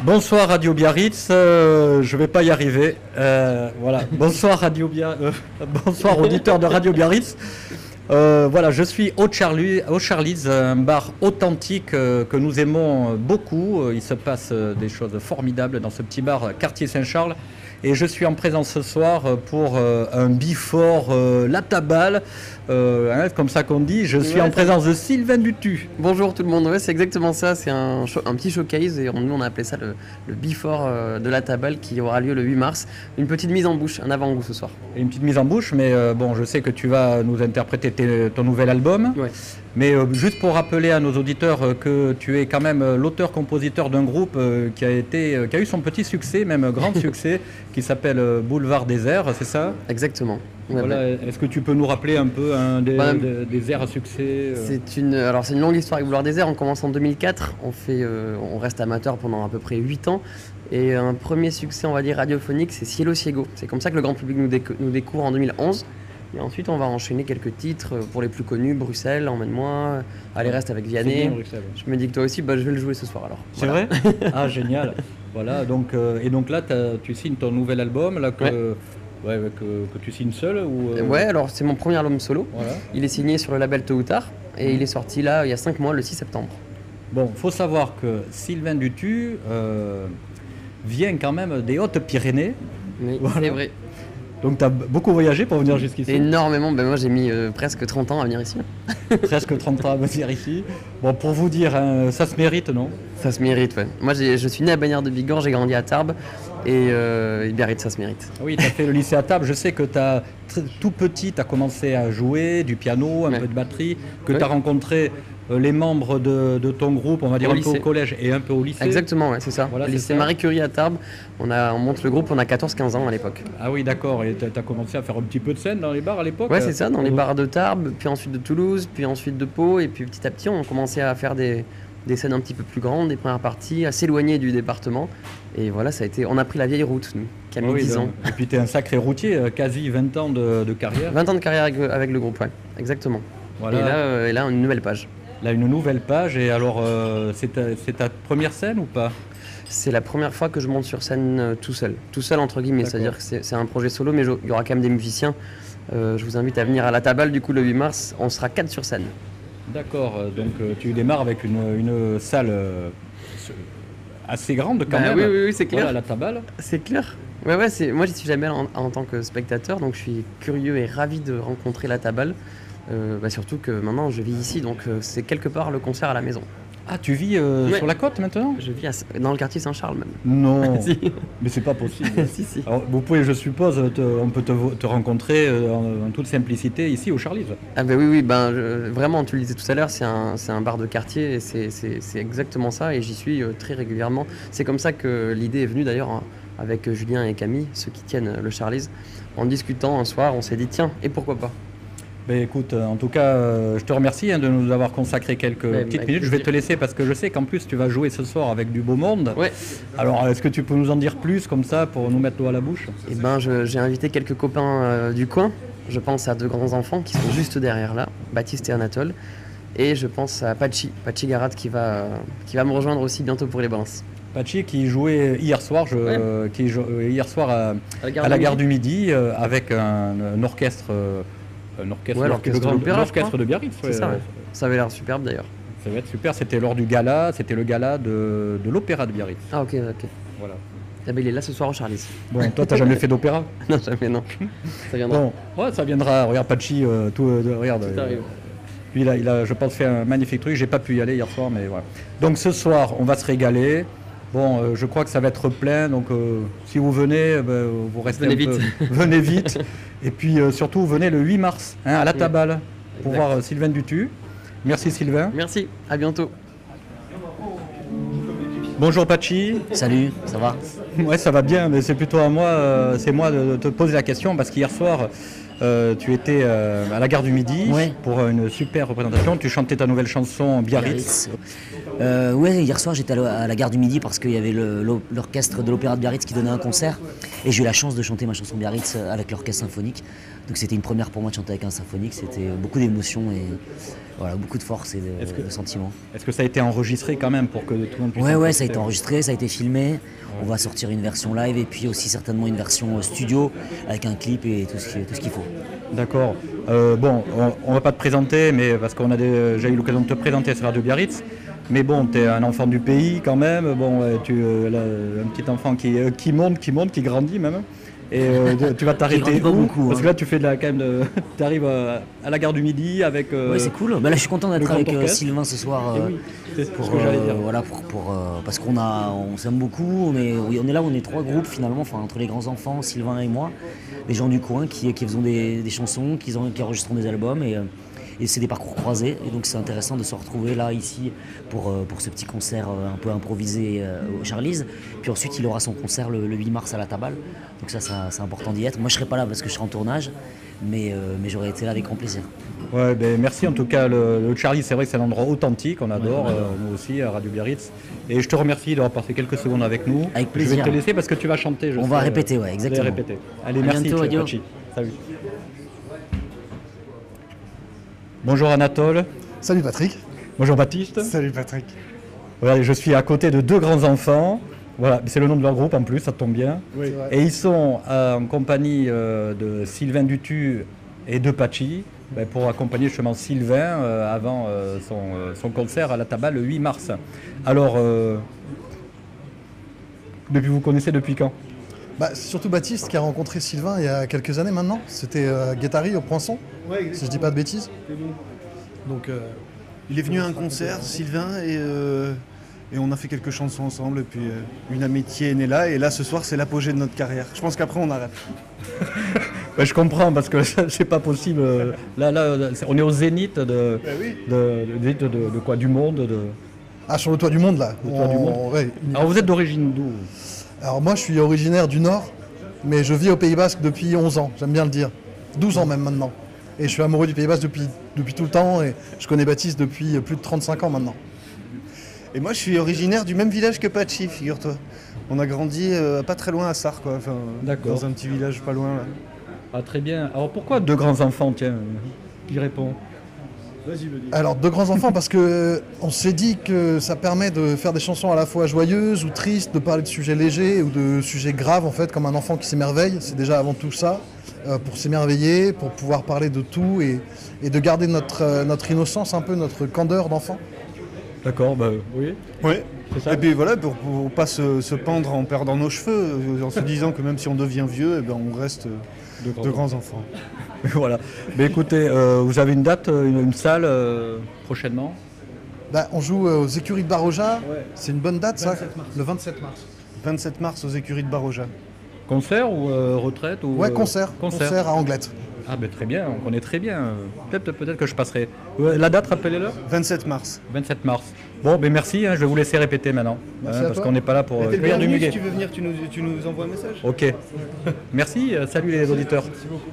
Bonsoir Radio Biarritz, je vais pas y arriver. Voilà. Bonsoir bonsoir auditeurs de Radio Biarritz. Voilà, je suis au Charlie's, un bar authentique que nous aimons beaucoup. Il se passe des choses formidables dans ce petit bar quartier Saint-Charles. Et je suis en présence ce soir pour un before la tabale, comme ça qu'on dit. Je suis en présence de Sylvain Dutu. Bonjour tout le monde, ouais, c'est exactement ça, c'est un petit showcase et nous on a appelé ça le before de la tabale qui aura lieu le 8 mars. Une petite mise en bouche, un avant-goût ce soir. Une petite mise en bouche, mais bon, je sais que tu vas nous interpréter ton nouvel album. Ouais. Mais juste pour rappeler à nos auditeurs que tu es quand même l'auteur-compositeur d'un groupe qui a eu son petit succès, même grand succès, qui s'appelle Boulevard des Airs, c'est ça? Exactement. Ouais, voilà. ouais. Est-ce que tu peux nous rappeler un peu des airs à succès C'est une longue histoire avec Boulevard des Airs. On commence en 2004, on reste amateur pendant à peu près 8 ans. Et un premier succès, on va dire, radiophonique, c'est Cielo Ciego. C'est comme ça que le grand public nous découvre en 2011. Et ensuite, on va enchaîner quelques titres pour les plus connus, Bruxelles, Emmène-moi, Allez reste avec Vianney. Je me dis que toi aussi, je vais le jouer ce soir alors. C'est vrai? Ah, génial. Voilà, donc là, tu signes ton nouvel album, là, que tu signes seul ou Ouais, alors c'est mon premier album solo. Voilà. Il est signé sur le label Tôt ou Tard et il est sorti là il y a 5 mois, le 6 septembre. Bon, il faut savoir que Sylvain Dutu vient quand même des Hautes-Pyrénées. Oui, voilà. C'est vrai. Donc tu as beaucoup voyagé pour venir jusqu'ici? Énormément, moi j'ai mis presque 30 ans à venir ici. Presque 30 ans à venir ici. Bon, pour vous dire, ça se mérite, non? Ça se mérite, ouais. Moi je suis né à Bagnères de Bigorre, j'ai grandi à Tarbes et Biarritz, ça se mérite. Oui, tu as fait le lycée à Tarbes, je sais que tout petit, tu as commencé à jouer du piano, un peu de batterie, que tu as rencontré les membres de ton groupe, on va dire un peu au collège et un peu au lycée. Exactement, ouais, c'est ça. Voilà, le lycée Marie Curie à Tarbes, on monte le groupe, on a 14-15 ans à l'époque. Ah oui, d'accord, et tu as commencé à faire un petit peu de scène dans les bars à l'époque? Ouais, c'est ça, dans les bars de Tarbes, puis ensuite de Toulouse, puis ensuite de Pau, et puis petit à petit on commençait à faire des scènes un petit peu plus grandes, des premières parties, à s'éloigner du département. Et voilà, on a pris la vieille route, nous, qui a mis 10 ans. Et puis tu es un sacré routier, quasi 20 ans de carrière. 20 ans de carrière avec le groupe, ouais, exactement. Voilà. Et là, une nouvelle page. Là, une nouvelle page, et alors, c'est ta première scène ou pas? C'est la première fois que je monte sur scène tout seul entre guillemets, c'est-à-dire que c'est un projet solo, mais il y aura quand même des musiciens. Je vous invite à venir à la tabale, du coup, le 8 mars, on sera 4 sur scène. D'accord, donc tu démarres avec une salle assez grande quand même. Oui, c'est clair. Voilà, la tabale. C'est clair. Ouais, moi j'y suis jamais en tant que spectateur, donc je suis curieux et ravi de rencontrer la tabale. Surtout que maintenant je vis ici, donc c'est quelque part le concert à la maison. Ah, tu vis sur la côte maintenant? Je vis dans le quartier Saint-Charles même. Non. Si. Mais c'est pas possible. Si. Alors, vous pouvez, je suppose, on peut te rencontrer en toute simplicité ici au Charlie's. Ah oui, vraiment, tu le disais tout à l'heure, c'est un bar de quartier et c'est exactement ça, et j'y suis très régulièrement. C'est comme ça que l'idée est venue d'ailleurs avec Julien et Camille, ceux qui tiennent le Charlie's. En discutant un soir, on s'est dit tiens, et pourquoi pas? Écoute, en tout cas, je te remercie de nous avoir consacré quelques petites minutes. Je vais te laisser parce que je sais qu'en plus tu vas jouer ce soir avec du beau monde. Ouais. Alors, est-ce que tu peux nous en dire plus comme ça pour nous mettre l'eau à la bouche? J'ai invité quelques copains du coin. Je pense à 2 grands enfants qui sont juste derrière là, Baptiste et Anatole. Et je pense à Pachi Garat qui va me rejoindre aussi bientôt pour les balances. Pachi qui jouait hier soir, à la gare du Midi avec un orchestre. L'orchestre de Biarritz. C'est ça, ouais. Ça avait l'air superbe d'ailleurs. Ça va être super, c'était lors du gala, c'était le gala de l'opéra de Biarritz. Ah ok. Voilà. Il est là ce soir au Charlie's. Bon, toi t'as jamais fait d'opéra? Non, jamais, non. Ça viendra. Bon, ouais, ça viendra. Regarde Pachi, regarde. Lui, il a, je pense, fait un magnifique truc. J'ai pas pu y aller hier soir, mais voilà. Donc ce soir, on va se régaler. Bon, je crois que ça va être plein, donc si vous venez, vous restez venez vite. Et puis surtout, venez le 8 mars à la tabale pour voir Sylvain Dutu. Merci Sylvain. Merci, à bientôt. Bonjour Pachi. Salut, ça va? Ouais, ça va bien, mais c'est plutôt à moi, c'est moi de te poser la question parce qu'hier soir, Tu étais à la Gare du Midi Ouais. pour une super représentation. Tu chantais ta nouvelle chanson Biarritz. Ouais, hier soir j'étais à la Gare du Midi parce qu'il y avait l'orchestre de l'Opéra de Biarritz qui donnait un concert et j'ai eu la chance de chanter ma chanson Biarritz avec l'orchestre symphonique. Donc c'était une première pour moi de chanter avec un symphonique, c'était beaucoup d'émotions et voilà, beaucoup de force et de sentiments. Est-ce que ça a été enregistré quand même pour que tout le monde puisse Ouais, ça a été enregistré, ça a été filmé. On va sortir une version live et puis aussi certainement une version studio avec un clip et tout ce qu'il faut. D'accord. Bon, on va pas te présenter, mais parce qu'on a déjà eu l'occasion de te présenter sur Radio Biarritz. Mais bon, tu es un enfant du pays quand même. Bon, un petit enfant qui monte, qui grandit même. Et tu vas t'arrêter pas où beaucoup, Parce hein. que là, tu fais tu arrives à la Gare du Midi avec. Ouais, c'est cool. Bah là, je suis content d'être le avec grand orchestre. Sylvain ce soir. Et oui, c'est ce que j'allais dire. Voilà, parce on s'aime beaucoup. On est là, on est 3 groupes finalement, enfin, entre les grands enfants, Sylvain et moi, les gens du coin qui faisons des chansons, qui enregistrent des albums et c'est des parcours croisés. Et donc c'est intéressant de se retrouver là, ici, pour ce petit concert un peu improvisé au Charlize. Puis ensuite, il aura son concert le 8 mars à la Tabale. Donc ça, c'est important d'y être. Moi, je serai pas là parce que je serai en tournage, mais j'aurais été là avec grand plaisir. Ouais, ben merci en tout cas. Le Charlie, c'est vrai que c'est un endroit authentique, on adore, nous aussi, à Radio Biarritz. Et je te remercie d'avoir passé quelques secondes avec nous. Avec Je vais plaisir. te laisser parce que tu vas chanter. On va répéter, ouais, exactement. Vous allez répéter. Allez, À merci, bientôt, Adio. Pachi. Salut. Bonjour Anatole. Salut Patrick. Bonjour Baptiste. Salut Patrick. Voilà, je suis à côté de 2 grands enfants. Voilà, c'est le nom de leur groupe en plus, ça tombe bien. Oui. Et ils sont en compagnie de Sylvain Dutu et de Pachi pour accompagner justement Sylvain avant son concert à la Tabale le 8 mars. Alors, vous connaissez depuis quand? C'est surtout Baptiste qui a rencontré Sylvain il y a quelques années maintenant. C'était Guettari au Poinçon, si je dis pas de bêtises. Donc, Il est venu à un concert, Sylvain, et on a fait quelques chansons ensemble. Et puis une amitié est née là. Et là, ce soir, c'est l'apogée de notre carrière. Je pense qu'après, on arrête. Je comprends parce que c'est pas possible. Là, on est au zénith de quoi? Du monde. sur le toit du monde là. Le toit du monde. Ouais. Alors vous êtes d'origine d'où? Alors moi je suis originaire du Nord, mais je vis au Pays Basque depuis 11 ans, j'aime bien le dire. 12 ans même maintenant. Et je suis amoureux du Pays Basque depuis tout le temps et je connais Baptiste depuis plus de 35 ans maintenant. Et moi, je suis originaire du même village que Pachi, figure-toi. On a grandi pas très loin à Sarre, quoi. Enfin, D'accord. dans un petit village pas loin. Là. Ah très bien. Alors pourquoi 2 grands enfants, tiens? Qui répond? Alors 2 grands enfants parce que on s'est dit que ça permet de faire des chansons à la fois joyeuses ou tristes, de parler de sujets légers ou de sujets graves en fait, comme un enfant qui s'émerveille. C'est déjà avant tout ça, pour s'émerveiller, pour pouvoir parler de tout et de garder notre innocence, un peu notre candeur d'enfant. D'accord, oui. Oui. C'est ça. Et puis voilà, pour pas se pendre en perdant nos cheveux, en se disant que même si on devient vieux, on reste de grands enfants. Voilà. Mais écoutez, vous avez une date, une salle prochainement? On joue aux écuries de Baroja, c'est une bonne date ça, 27 mars. le 27 mars. 27 mars aux écuries de Baroja. Concert ou retraite ou, Ouais, concert à Anglette. Ah très bien, on connaît très bien. Peut-être que je passerai. La date, rappelez-le? 27 mars. 27 mars. Bon, merci, je vais vous laisser répéter maintenant. Merci à Parce toi. qu'on n'est pas là pour T'es le cueillir du bienvenu, muguet. si tu veux venir, tu nous envoies un message. Ok. Merci, salut les auditeurs. Merci beaucoup.